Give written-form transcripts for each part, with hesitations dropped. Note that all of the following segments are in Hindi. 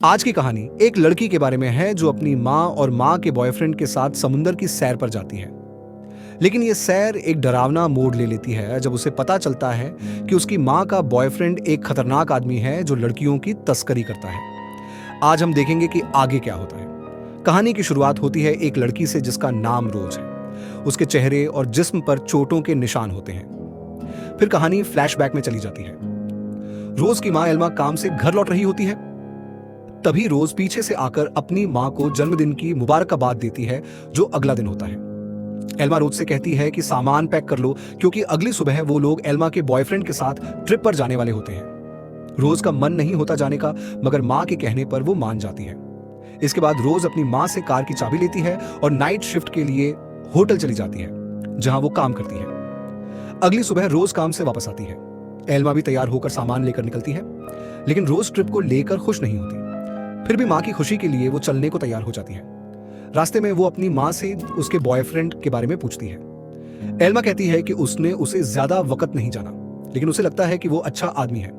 आज की कहानी एक लड़की के बारे में है जो अपनी माँ और माँ के बॉयफ्रेंड के साथ समुंदर की सैर पर जाती है। लेकिन ये सैर एक डरावना मोड़ ले लेती है जब उसे पता चलता है कि उसकी माँ का बॉयफ्रेंड एक खतरनाक आदमी है जो लड़कियों की तस्करी करता है। आज हम देखेंगे कि आगे क्या होता है। कहानी की शुरुआत होती है एक लड़की से जिसका नाम रोज है। उसके चेहरे और जिस्म पर चोटों के निशान होते हैं। फिर कहानी फ्लैशबैक में चली जाती है। रोज की माँ एल्मा काम से घर लौट रही होती है। तभी रोज पीछे से आकर अपनी माँ को जन्मदिन की मुबारकबाद देती है जो अगला दिन होता है। एल्मा रोज से कहती है कि सामान पैक कर लो क्योंकि अगली सुबह वो लोग एल्मा के बॉयफ्रेंड के साथ ट्रिप पर जाने वाले होते हैं। रोज का मन नहीं होता जाने का, मगर माँ के कहने पर वो मान जाती है। इसके बाद रोज अपनी माँ से कार की चाबी लेती है और नाइट शिफ्ट के लिए होटल चली जाती है जहां वो काम करती है। अगली सुबह रोज काम से वापस आती है। एल्मा भी तैयार होकर सामान लेकर निकलती है, लेकिन रोज ट्रिप को लेकर खुश नहीं होती। फिर भी माँ की खुशी के लिए वो चलने को तैयार हो जाती है। रास्ते में वो अपनी माँ से उसके बॉयफ्रेंड के बारे में पूछती है। एल्मा कहती है कि उसने उसे ज्यादा वक्त नहीं जाना, लेकिन उसे लगता है कि वो अच्छा आदमी है।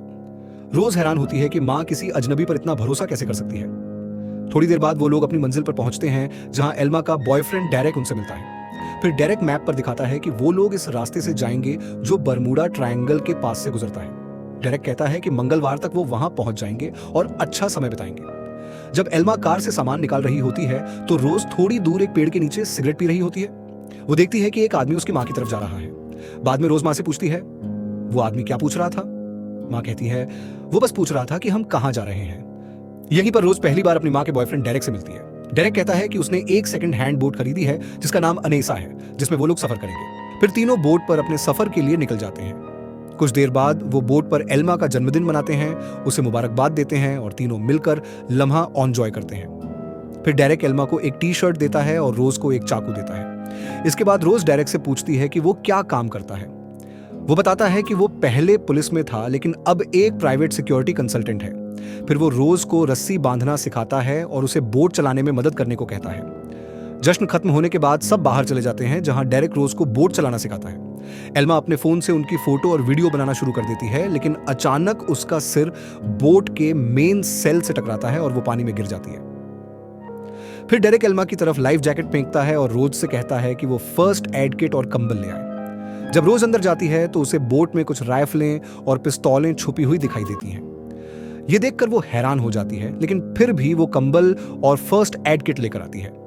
रोज हैरान होती है कि माँ किसी अजनबी पर इतना भरोसा कैसे कर सकती है। थोड़ी देर बाद वो लोग अपनी मंजिल पर पहुंचते हैं जहां एल्मा का बॉयफ्रेंड डेरेक उनसे मिलता है। फिर डेरेक मैप पर दिखाता है कि वो लोग इस रास्ते से जाएंगे जो बर्मुडा ट्रायंगल के पास से गुजरता है। डेरेक कहता है कि मंगलवार तक वो वहां पहुंच जाएंगे और अच्छा समय बिताएंगे। जब एल्मा कार से सामान निकाल रही होती है तो रोज थोड़ी दूर एक पेड़ के नीचे सिगरेट पी रही होती है। वो देखती है कि एक आदमी उसकी माँ की तरफ जा रहा है। बाद में रोज माँ से पूछती है, वो आदमी क्या पूछ रहा था? माँ कहती है, वो बस पूछ रहा था कि हम कहाँ जा रहे हैं। यहीं पर रोज पहली बार अपनी माँ के बॉयफ्रेंड डेरेक से मिलती है। डेरेक कहता है कि उसने एक सेकंड हैंड बोट खरीदी है जिसका नाम अनेसा है, जिसमें वो लोग सफर करेंगे। फिर तीनों बोट पर अपने सफर के लिए निकल जाते हैं। कुछ देर बाद वो बोट पर एल्मा का जन्मदिन मनाते हैं, उसे मुबारकबाद देते हैं और तीनों मिलकर लम्हा एंजॉय करते हैं। फिर डेरेक एल्मा को एक टी शर्ट देता है और रोज को एक चाकू देता है। इसके बाद रोज डेरेक से पूछती है कि वो क्या काम करता है। वो बताता है कि वो पहले पुलिस में था लेकिन अब एक प्राइवेट सिक्योरिटी कंसल्टेंट है। फिर वो रोज को रस्सी बांधना सिखाता है और उसे बोट चलाने में मदद करने को कहता है। जश्न खत्म होने के बाद सब बाहर चले जाते हैं जहां डेरेक रोज को बोट चलाना सिखाता है। एल्मा अपने फोन से उनकी फोटो और वीडियो बनाना शुरू कर देती है, लेकिन अचानक उसका सिर बोट के मेन सेल से टकराता है और वो पानी में गिर जाती है। फिर डेरेक एल्मा की तरफ लाइफ जैकेट फेंकता है और रोज से कहता है कि वो फर्स्ट एड किट और कंबल ले आए। जब रोज अंदर जाती है तो उसे बोट में कुछ राइफलें और पिस्तौलें छुपी हुई दिखाई देती हैं। ये देखकर वो हैरान हो जाती है, लेकिन फिर भी वो कंबल और फर्स्ट एड किट लेकर आती है।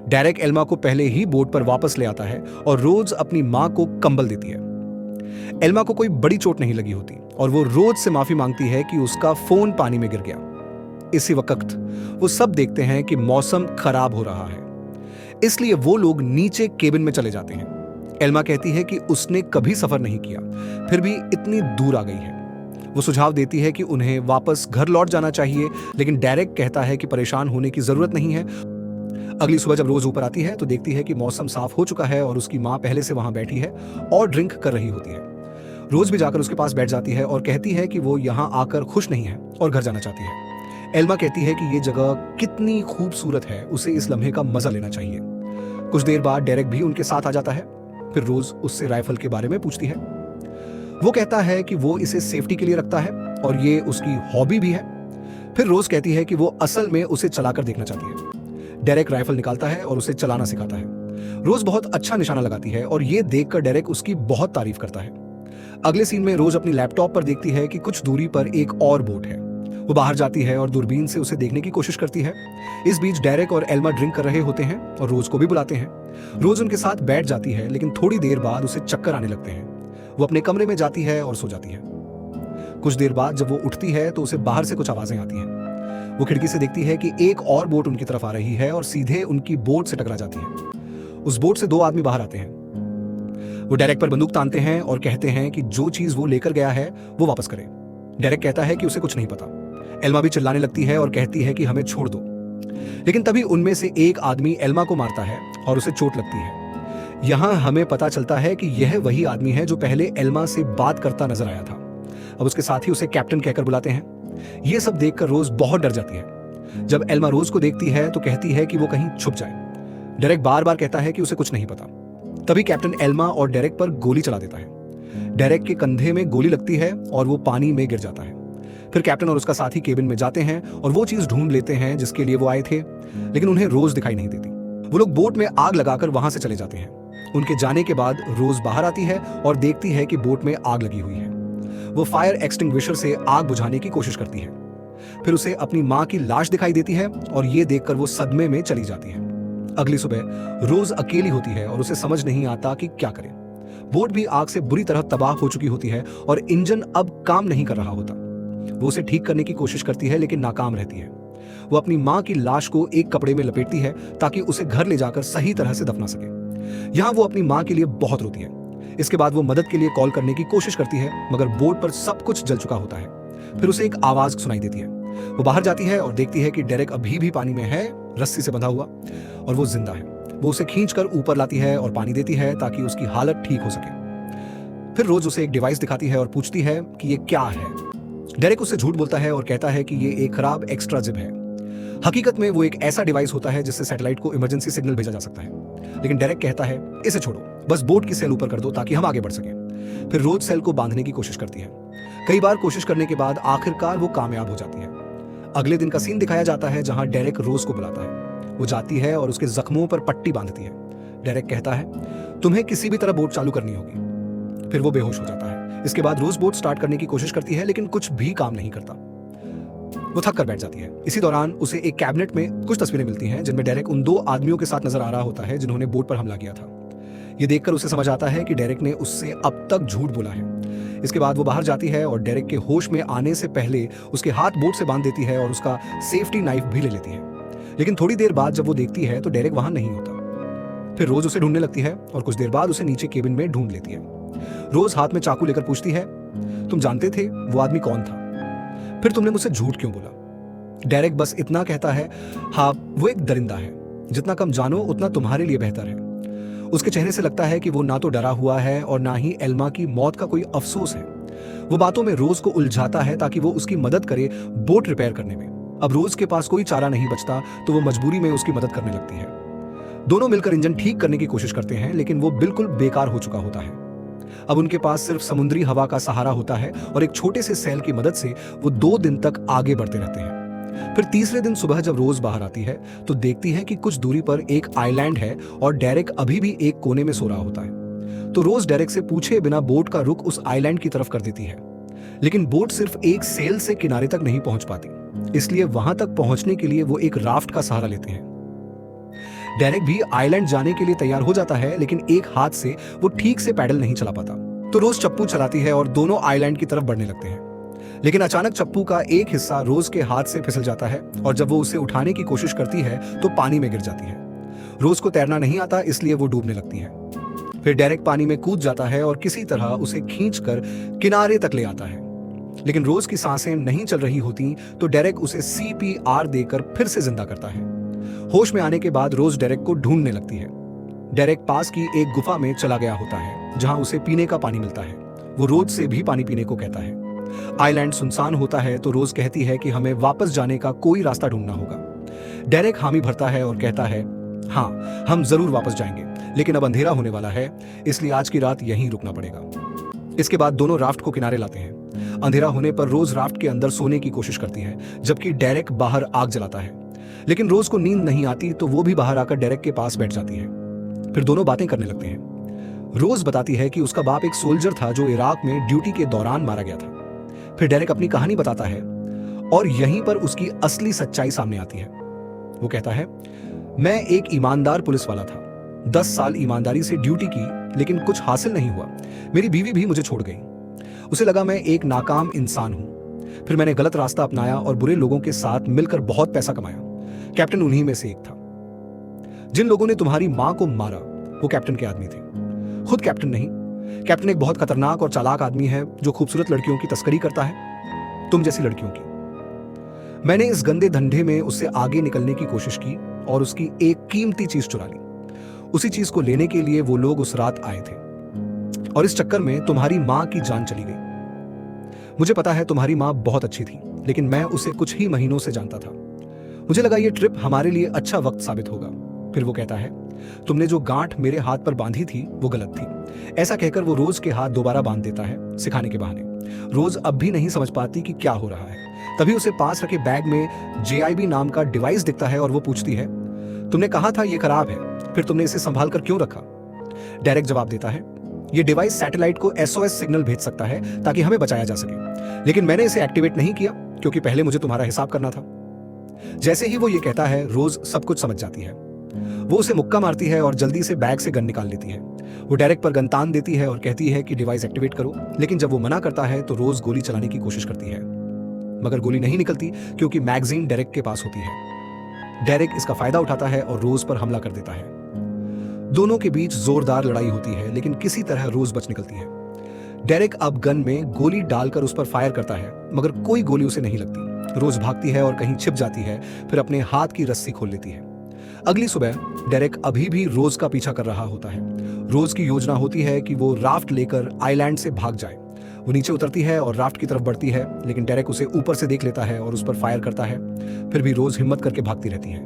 डेरेक एल्मा को पहले ही बोट पर वापस ले आता है और रोज अपनी माँ को कंबल देती है। एल्मा को कोई बड़ी चोट नहीं लगी होती और वो रोज से माफी मांगती है कि उसका फोन पानी में गिर गया। इसी वक्त वो सब देखते हैं कि मौसम खराब हो रहा है, इसलिए वो लोग नीचे केबिन में चले जाते हैं। एल्मा कहती है कि उसने कभी सफर नहीं किया, फिर भी इतनी दूर आ गई है। वो सुझाव देती है कि उन्हें वापस घर लौट जाना चाहिए, लेकिन डेरेक कहता है कि परेशान होने की जरूरत नहीं है। अगली सुबह जब रोज ऊपर आती है तो देखती है कि मौसम साफ हो चुका है और उसकी माँ पहले से वहां बैठी है और ड्रिंक कर रही होती है। रोज भी जाकर उसके पास बैठ जाती है और कहती है कि वो यहाँ आकर खुश नहीं है और घर जाना चाहती है। एल्मा कहती है कि ये जगह कितनी खूबसूरत है, उसे इस लम्हे का मजा लेना चाहिए। कुछ देर बाद डेरेक भी उनके साथ आ जाता है। फिर रोज उससे राइफल के बारे में पूछती है। वो कहता है कि वो इसे सेफ्टी के लिए रखता है और ये उसकी हॉबी भी है। फिर रोज कहती है कि वो असल में उसे चलाकर देखना चाहती है। डेरेक राइफल निकालता है और उसे चलाना सिखाता है। रोज बहुत अच्छा निशाना लगाती है और ये देखकर डेरेक उसकी बहुत तारीफ करता है। अगले सीन में रोज अपनी लैपटॉप पर देखती है कि कुछ दूरी पर एक और बोट है। वो बाहर जाती है और दूरबीन से उसे देखने की कोशिश करती है। इस बीच डेरेक और एल्मा ड्रिंक कर रहे होते हैं और रोज को भी बुलाते हैं। रोज उनके साथ बैठ जाती है, लेकिन थोड़ी देर बाद उसे चक्कर आने लगते हैं। वो अपने कमरे में जाती है और सो जाती है। कुछ देर बाद जब वो उठती है तो उसे बाहर से कुछ आवाजें आती हैं। वो खिड़की से देखती है कि एक और बोट उनकी तरफ आ रही है और सीधे उनकी बोट से टकरा जाती है। उस बोट से दो आदमी बाहर आते हैं। वो डेरेक पर बंदूक तानते हैं और कहते हैं कि जो चीज वो लेकर गया है वो वापस करे। डेरेक कहता है कि उसे कुछ नहीं पता। एल्मा भी चिल्लाने लगती है और कहती है कि हमें छोड़ दो, लेकिन तभी उनमें से एक आदमी एल्मा को मारता है और उसे चोट लगती है। यहां हमें पता चलता है कि यह वही आदमी है जो पहले एल्मा से बात करता नजर आया था। अब उसके साथ ही उसे कैप्टन कहकर बुलाते हैं। यह सब देखकर रोज बहुत डर जाती है। जब एल्मा रोज को देखती है तो कहती है कि वो कहीं छुप जाए। डेरेक बार बार कहता है कि उसे कुछ नहीं पता। तभी कैप्टन एल्मा और डेरेक पर गोली चला देता है। डेरेक के कंधे में गोली लगती है और वो पानी में गिर जाता है। फिर कैप्टन और उसका साथी केबिन में जाते हैं और वो चीज ढूंढ लेते हैं जिसके लिए वो आए थे, लेकिन उन्हें रोज दिखाई नहीं देती। वो लोग बोट में आग लगाकर वहां से चले जाते हैं। उनके जाने के बाद रोज बाहर आती है और देखती है कि बोट में आग लगी हुई है। वो फायर एक्सटिंग्विशर से आग बुझाने की कोशिश करती है। फिर उसे अपनी माँ की लाश दिखाई देती है और ये देखकर वो सदमे में चली जाती है। अगली सुबह रोज अकेली होती है और उसे समझ नहीं आता कि क्या करे। बोट भी आग से बुरी तरह तबाह हो चुकी होती है और इंजन अब काम नहीं कर रहा होता। वो उसे ठीक करने की कोशिश करती है लेकिन नाकाम रहती है। वो अपनी माँ की लाश को एक कपड़े में लपेटती है ताकि उसे घर ले जाकर सही तरह से दफना सके। यहाँ वो अपनी माँ के लिए बहुत रोती है। इसके बाद वो मदद के लिए कॉल करने की कोशिश करती है, मगर बोट पर सब कुछ जल चुका होता है। फिर उसे एक आवाज सुनाई देती है। वो बाहर जाती है और देखती है कि डेरेक अभी भी पानी में है, रस्सी से बंधा हुआ, और वो जिंदा है। वो उसे खींचकर ऊपर लाती है और पानी देती है ताकि उसकी हालत ठीक हो सके। फिर रोज उसे एक डिवाइस दिखाती है और पूछती है कि ये क्या है। डेरेक उससे झूठ बोलता है और कहता है कि ये एक खराब एक्स्ट्रा जिप है। हकीकत में वो एक ऐसा डिवाइस होता है जिससे सैटेलाइट को इमरजेंसी सिग्नल भेजा जा सकता है। लेकिन डेरेक कहता है, इसे छोड़ो, बस बोट की सेल ऊपर कर दो ताकि हम आगे बढ़ सकें। फिर रोज सेल को बांधने की कोशिश करती है। कई बार कोशिश करने के बाद आखिरकार वो कामयाब हो जाती है। अगले दिन का सीन दिखाया जाता है जहां डेरेक रोज को बुलाता है। वो जाती है और उसके जख्मों पर पट्टी बांधती है। डेरेक कहता है, तुम्हें किसी भी तरह बोट चालू करनी होगी। फिर वो बेहोश हो जाता है। इसके बाद रोज बोट स्टार्ट करने की कोशिश करती है लेकिन कुछ भी काम नहीं करता। वो थक कर बैठ जाती है। इसी दौरान उसे एक कैबिनेट में कुछ तस्वीरें मिलती हैं जिनमें डेरेक उन 2 आदमियों के साथ नजर आ रहा होता है जिन्होंने बोट पर हमला किया था। ये देखकर उसे समझ आता है कि डेरेक ने उससे अब तक झूठ बोला है। इसके बाद वो बाहर जाती है और डेरेक के होश में आने से पहले उसके हाथ बोट से बांध देती है और उसका सेफ्टी नाइफ भी ले लेती है। लेकिन थोड़ी देर बाद जब वो देखती है तो डेरेक वहां नहीं होता। फिर रोज उसे ढूंढने लगती है और कुछ देर बाद उसे नीचे केबिन में ढूंढ लेती है। रोज हाथ में चाकू लेकर पूछती है, तुम जानते थे वो आदमी कौन था? फिर तुमने मुझसे झूठ क्यों बोला? डेरेक बस इतना कहता है, हाँ वो एक दरिंदा है, जितना कम जानो उतना तुम्हारे लिए बेहतर है। उसके चेहरे से लगता है कि वो ना तो डरा हुआ है और ना ही एल्मा की मौत का कोई अफसोस है। वो बातों में रोज को उलझाता है ताकि वो उसकी मदद करे बोट रिपेयर करने में। अब रोज के पास कोई चारा नहीं बचता तो वो मजबूरी में उसकी मदद करने लगती है। दोनों मिलकर इंजन ठीक करने की कोशिश करते हैं लेकिन वो बिल्कुल बेकार हो चुका होता है। अब उनके पास सिर्फ समुद्री हवा का सहारा होता है और एक छोटे से सेल की मदद से वो 2 दिन तक आगे बढ़ते रहते हैं। फिर तीसरे दिन सुबह जब रोज बाहर आती है तो देखती है कि कुछ दूरी पर एक आइलैंड है और डेरेक अभी भी एक कोने में सो रहा होता है। तो रोज डेरेक से पूछे बिना बोट का रुख उस आइलैंड की तरफ कर देती है। लेकिन बोट सिर्फ एक सेल से किनारे तक नहीं पहुंच पाती, इसलिए वहां तक पहुंचने के लिए वो एक राफ्ट का सहारा लेते हैं। डेरेक भी आइलैंड जाने के लिए तैयार हो जाता है लेकिन एक हाथ से वो ठीक से पैडल नहीं चला पाता। तो रोज चप्पू चलाती है और दोनों आइलैंड की तरफ बढ़ने लगते हैं। लेकिन अचानक चप्पू का एक हिस्सा रोज के हाथ से फिसल जाता है और जब वो उसे उठाने की कोशिश करती है तो पानी में गिर जाती है। रोज को तैरना नहीं आता इसलिए वो डूबने लगती है। फिर डेरेक पानी में कूद जाता है और किसी तरह उसे खींचकर किनारे तक ले आता है। लेकिन रोज की सांसें नहीं चल रही होती तो डेरेक उसे CPR देकर फिर से जिंदा करता है। होश में आने के बाद रोज डेरेक को ढूंढने लगती है। डेरेक पास की एक गुफा में चला गया होता है जहां उसे पीने का पानी मिलता है। वो रोज से भी पानी पीने को कहता है। आइलैंड सुनसान होता है तो रोज कहती है कि हमें वापस जाने का कोई रास्ता ढूंढना होगा। डेरेक हामी भरता है और कहता है, हाँ हम जरूर वापस जाएंगे, लेकिन अब अंधेरा होने वाला है इसलिए आज की रात यहीं रुकना पड़ेगा। इसके बाद दोनों राफ्ट को किनारे लाते हैं। अंधेरा होने पर रोज राफ्ट के अंदर सोने की कोशिश करती है जबकि डेरेक बाहर आग जलाता है। लेकिन रोज को नींद नहीं आती तो वो भी बाहर आकर डेरेक के पास बैठ जाती है। फिर दोनों बातें करने लगते हैं। रोज बताती है कि उसका बाप एक सोल्जर था जो इराक में ड्यूटी के दौरान मारा गया था। फिर डेरेक अपनी कहानी बताता है और यहीं पर उसकी असली सच्चाई सामने आती है। वो कहता है, मैं एक ईमानदार पुलिस वाला था, 10 साल ईमानदारी से ड्यूटी की लेकिन कुछ हासिल नहीं हुआ। मेरी बीवी भी मुझे छोड़ गई। उसे लगा मैं एक नाकाम इंसान हूं। फिर मैंने गलत रास्ता अपनाया और बुरे लोगों के साथ मिलकर बहुत पैसा कमाया। कैप्टन उन्हीं में से एक था। जिन लोगों ने तुम्हारी मां को मारा वो कैप्टन के आदमी थे, खुद कैप्टन नहीं। कैप्टन एक बहुत खतरनाक और चालाक आदमी है जो खूबसूरत लड़कियों की तस्करी करता है, तुम जैसी लड़कियों की। मैंने इस गंदे धंधे में उससे आगे निकलने की कोशिश की और उसकी एक कीमती चीज चुरा ली। उसी चीज को लेने के लिए वो लोग उस रात आए थे और इस चक्कर में तुम्हारी मां की जान चली गई। मुझे पता है तुम्हारी मां बहुत अच्छी थी, लेकिन मैं उसे कुछ ही महीनों से जानता था। मुझे लगा ये ट्रिप हमारे लिए अच्छा वक्त साबित होगा। फिर वो कहता है, तुमने जो गांठ मेरे हाथ पर बांधी थी वो गलत थी। ऐसा कहकर वो रोज के हाथ दोबारा बांध देता है सिखाने के बहाने। रोज अब भी नहीं समझ पाती कि क्या हो रहा है। तभी उसे पास रखे बैग में JIB नाम का डिवाइस दिखता है और वो पूछती है, तुमने कहा था ये खराब है, फिर तुमने इसे संभाल कर क्यों रखा? डेरेक जवाब देता है, ये डिवाइस सैटेलाइट को SOS सिग्नल भेज सकता है ताकि हमें बचाया जा सके, लेकिन मैंने इसे एक्टिवेट नहीं किया क्योंकि पहले मुझे तुम्हारा हिसाब करना था। जैसे ही वो ये कहता है, रोज सब कुछ समझ जाती है। वो उसे मुक्का मारती है और जल्दी से बैग से गन निकाल लेती है। वो डेरेक पर गन तान देती है और कहती है कि डिवाइस एक्टिवेट करो, लेकिन जब वो मना करता है तो रोज गोली चलाने की कोशिश करती है, मगर गोली नहीं निकलती क्योंकि मैगजीन डेरेक के पास होती है। डेरेक इसका फायदा उठाता है और रोज पर हमला कर देता है। दोनों के बीच जोरदार लड़ाई होती है, लेकिन किसी तरह रोज बच निकलती है। डेरेक अब गन में गोली डालकर उस पर फायर करता है, मगर कोई गोली उसे नहीं लगती। रोज भागती है और कहीं छिप जाती है, फिर अपने हाथ की रस्सी खोल लेती है। अगली सुबह डेरेक अभी भी रोज का पीछा कर रहा होता है। रोज की योजना होती है कि वो राफ्ट लेकर आइलैंड से भाग जाए। वो नीचे उतरती है और राफ्ट की तरफ बढ़ती है, लेकिन डेरेक उसे ऊपर से देख लेता है और उस पर फायर करता है। फिर भी रोज हिम्मत करके भागती रहती है।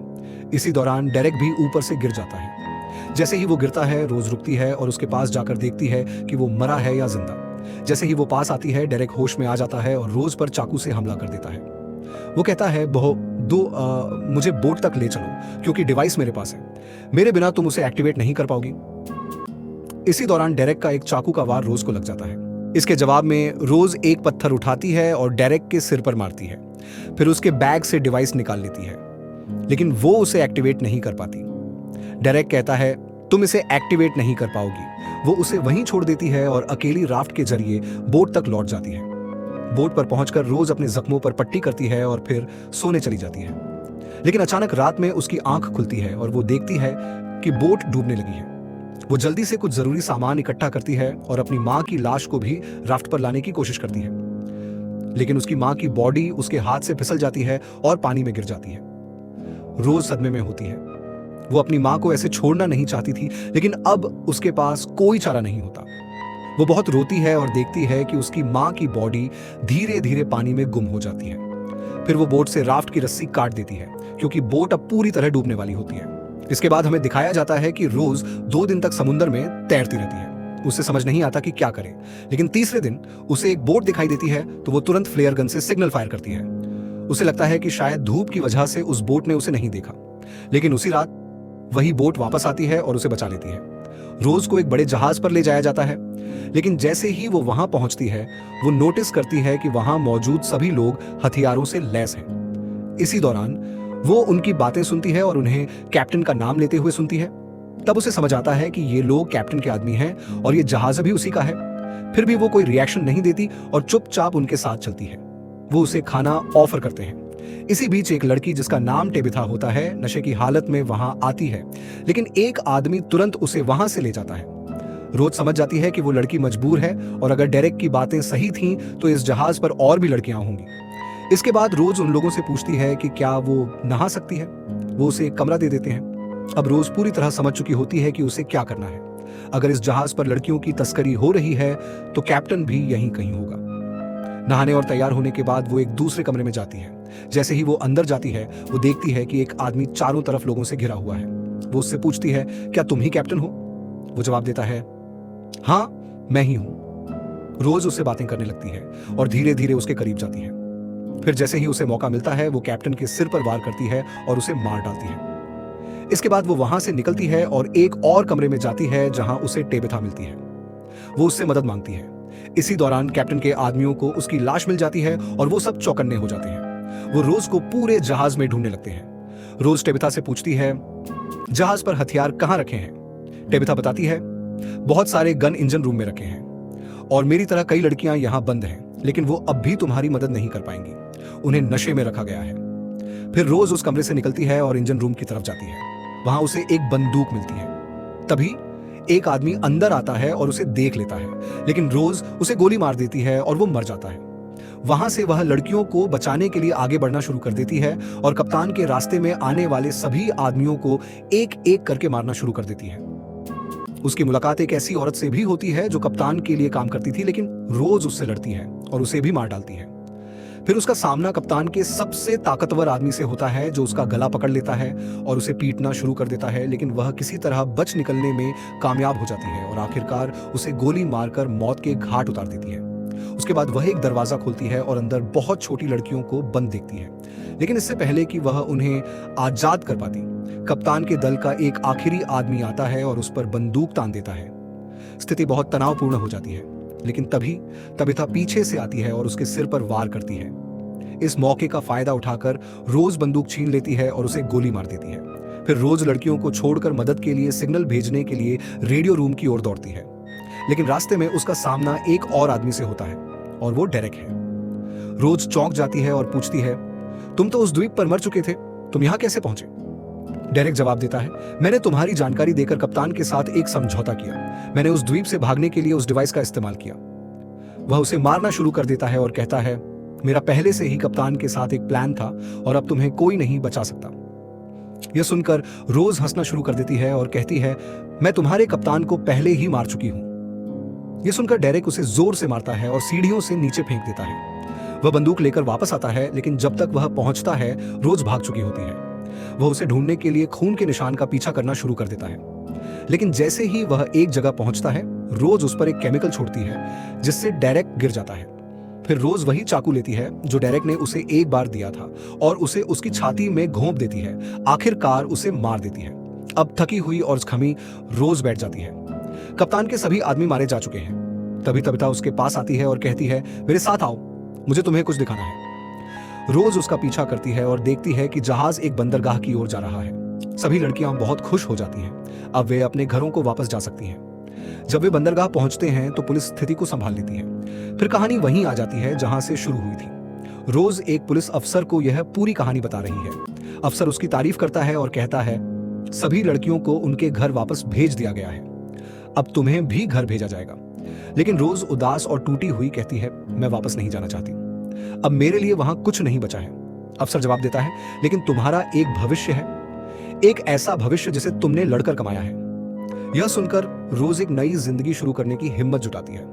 इसी दौरान डेरेक भी ऊपर से गिर जाता है। जैसे ही वो गिरता है, रोज रुकती है और उसके पास जाकर देखती है कि वो मरा है या जिंदा। जैसे ही वो पास आती है, डेरेक होश में आ जाता है और रोज पर चाकू से हमला कर देता है। वो कहता है, मुझे बोट तक ले चलो क्योंकि डिवाइस मेरे पास है, मेरे बिना तुम उसे एक्टिवेट नहीं कर पाओगी। इसी दौरान डेरेक का एक चाकू का वार रोज को लग जाता है। इसके जवाब में रोज एक पत्थर उठाती है और डेरेक के सिर पर मारती है। फिर उसके बैग से डिवाइस निकाल लेती है, लेकिन वो उसे एक्टिवेट नहीं कर पाती। डेरेक कहता है, तुम इसे एक्टिवेट नहीं कर पाओगी। वो उसे वहीं छोड़ देती है और अकेली राफ्ट के जरिए बोट तक लौट जाती है। बोट पर पहुंचकर रोज अपने जख्मों पर पट्टी करती है और फिर सोने चली जाती है। लेकिन अचानक रात में उसकी आंख खुलती है और वो देखती है कि बोट डूबने लगी है। वो जल्दी से कुछ जरूरी सामान इकट्ठा करती है और अपनी माँ की लाश को भी राफ्ट पर लाने की कोशिश करती है, लेकिन उसकी माँ की बॉडी उसके हाथ से फिसल जाती है और पानी में गिर जाती है। रोज सदमे में होती है। वो अपनी माँ को ऐसे छोड़ना नहीं चाहती थी, लेकिन अब उसके पास कोई चारा नहीं होता। वो बहुत रोती है और देखती है कि उसकी माँ की बॉडी धीरे धीरे पानी में गुम हो जाती है। फिर वो बोट से राफ्ट की रस्सी काट देती है क्योंकि बोट अब पूरी तरह डूबने वाली होती है। इसके बाद हमें दिखाया जाता है कि रोज 2 दिन तक समुद्र में तैरती रहती है। उसे समझ नहीं आता कि क्या करे, लेकिन तीसरे दिन उसे एक बोट दिखाई देती है तो वो तुरंत फ्लेयर गन से सिग्नल फायर करती है। उसे लगता है कि शायद धूप की वजह से उस बोट ने उसे नहीं देखा, लेकिन उसी रात वही बोट वापस आती है और उसे बचा लेती है। रोज को एक बड़े जहाज पर ले जाया जाता है, लेकिन जैसे ही वो वहां पहुंचती है, वो नोटिस करती है कि वहां मौजूद सभी लोग हथियारों से लैस हैं। इसी दौरान वो उनकी बातें सुनती है और उन्हें कैप्टन का नाम लेते हुए सुनती है। तब उसे समझ आता है कि ये लोग कैप्टन के आदमी हैं और ये जहाज भी उसी का है। फिर भी वो कोई रिएक्शन नहीं देती और चुपचाप उनके साथ चलती है। वो उसे खाना ऑफर करते हैं। इसी बीच एक लड़की जिसका नाम टेबिथा होता है, नशे की हालत में वहां आती है, लेकिन एक आदमी तुरंत उसे वहां से ले जाता है। रोज समझ जाती है कि वो लड़की मजबूर है और अगर डेरेक की बातें सही थीं तो इस जहाज पर और भी लड़कियां होंगी। इसके बाद रोज उन लोगों से पूछती है कि क्या वो नहा सकती है। वो उसे एक कमरा दे देते हैं। अब रोज पूरी तरह समझ चुकी होती है कि उसे क्या करना है। अगर इस जहाज पर लड़कियों की तस्करी हो रही है तो कैप्टन भी यहीं कहीं होगा। नहाने और तैयार होने के बाद वो एक दूसरे कमरे में जाती है। जैसे ही वो अंदर जाती है, वो देखती है कि एक आदमी चारों तरफ लोगों से घिरा हुआ है। वो उससे पूछती है, क्या तुम ही कैप्टन हो? वो जवाब देता है, हाँ मैं ही हूं। रोज उससे बातें करने लगती है और धीरे धीरे उसके करीब जाती है। फिर जैसे ही उसे मौका मिलता है, वो कैप्टन के सिर पर वार करती है और उसे मार डालती है। इसके बाद वो वहां से निकलती है और एक और कमरे में जाती है जहां उसे टेबिथा मिलती है। वो उससे मदद मांगती है। इसी दौरान कैप्टन के आदमियों को उसकी लाश मिल जाती है और वो सब चौकन्ने हो जाते हैं। वो रोज को पूरे जहाज में ढूंढने लगते हैं। रोज टेबिथा से पूछती है, जहाज पर हथियार कहाँ रखे हैं? टेबिथा बताती है, बहुत सारे गन इंजन रूम में रखे हैं और मेरी तरह कई लड़कियां यहां बंद हैं, लेकिन वो अब भी तुम्हारी मदद नहीं कर पाएंगी। उन्हें नशे में रखा गया है। फिर रोज उस कमरे से निकलती है और इंजन रूम की तरफ जाती है। वहां उसे एक बंदूक मिलती है। तभी एक आदमी अंदर आता है और उसे देख लेता है, लेकिन रोज उसे गोली मार देती है और वो मर जाता है। वहां से वह लड़कियों को बचाने के लिए आगे बढ़ना शुरू कर देती है और कप्तान के रास्ते में आने वाले सभी आदमियों को एक एक करके मारना शुरू कर देती है। उसकी मुलाकात एक ऐसी औरत से भी होती है जो कप्तान के लिए काम करती थी, लेकिन रोज उससे लड़ती है और उसे भी मार डालती है। फिर उसका सामना कप्तान के सबसे ताकतवर आदमी से होता है, जो उसका गला पकड़ लेता है और उसे पीटना शुरू कर देता है, लेकिन वह किसी तरह बच निकलने में कामयाब हो जाती है और आखिरकार उसे गोली मारकर मौत के घाट उतार देती है। उसके बाद वह एक दरवाजा खोलती है और अंदर बहुत छोटी लड़कियों को बंद देखती है। लेकिन इससे पहले कि वह उन्हें आजाद कर पाती, कप्तान के दल का एक आखिरी आदमी आता है और उस पर बंदूक तान देता है। स्थिति बहुत तनावपूर्ण हो जाती है, लेकिन तभी तबिता पीछे से आती है और उसके सिर पर वार करती है। इस मौके का फायदा उठाकर रोज बंदूक छीन लेती है और उसे गोली मार देती है। फिर रोज लड़कियों को छोड़कर मदद के लिए सिग्नल भेजने के लिए रेडियो रूम की ओर दौड़ती है। लेकिन रास्ते में उसका सामना एक और आदमी से होता है और वो डेरेक है। रोज चौंक जाती है और पूछती है, तुम तो उस द्वीप पर मर चुके थे, तुम यहां कैसे पहुंचे? डेरेक जवाब देता है, मैंने तुम्हारी जानकारी देकर कप्तान के साथ एक समझौता किया। मैंने उस द्वीप से भागने के लिए उस डिवाइस का इस्तेमाल किया। वह उसे मारना शुरू कर देता है और कहता है, मेरा पहले से ही कप्तान के साथ एक प्लान था और अब तुम्हें कोई नहीं बचा सकता। यह सुनकर रोज हंसना शुरू कर देती है और कहती है, मैं तुम्हारे कप्तान को पहले ही मार चुकी हूं। यह सुनकर डेरेक उसे जोर से मारता है और सीढ़ियों से नीचे फेंक देता है। वह बंदूक लेकर वापस आता है, लेकिन जब तक वह पहुंचता है रोज भाग चुकी होती है। वह उसे ढूंढने के लिए खून के निशान का पीछा करना शुरू कर देता है। लेकिन जैसे ही वह एक जगह पहुंचता है, रोज उस पर एक केमिकल छोड़ती है जिससे डेरेक गिर जाता है। फिर रोज वही चाकू लेती है जो डेरेक ने उसे एक बार दिया था और उसे उसकी छाती में घोंप देती है। आखिरकार उसे मार देती है। अब थकी हुई और खमी रोज बैठ जाती है। कप्तान के सभी आदमी मारे जा चुके हैं। तभी तबिता उसके पास आती है और कहती है, मेरे साथ आओ, मुझे तुम्हें कुछ दिखाना है। रोज उसका पीछा करती है और देखती है कि जहाज एक बंदरगाह की ओर जा रहा है। सभी लड़कियां बहुत खुश हो जाती हैं। अब वे अपने घरों को वापस जा सकती हैं। जब वे बंदरगाह पहुंचते हैं तो पुलिस स्थिति को संभाल लेती है। फिर कहानी वहीं आ जाती है जहां से शुरू हुई थी। रोज एक पुलिस अफसर को यह पूरी कहानी बता रही है। अफसर उसकी तारीफ करता है और कहता है, सभी लड़कियों को उनके घर वापस भेज दिया गया है, अब तुम्हें भी घर भेजा जाएगा। लेकिन रोज उदास और टूटी हुई कहती है, मैं वापस नहीं जाना चाहती, अब मेरे लिए वहां कुछ नहीं बचा है। अफसर जवाब देता है, लेकिन तुम्हारा एक भविष्य है, एक ऐसा भविष्य जिसे तुमने लड़कर कमाया है। यह सुनकर रोज एक नई जिंदगी शुरू करने की हिम्मत जुटाती है।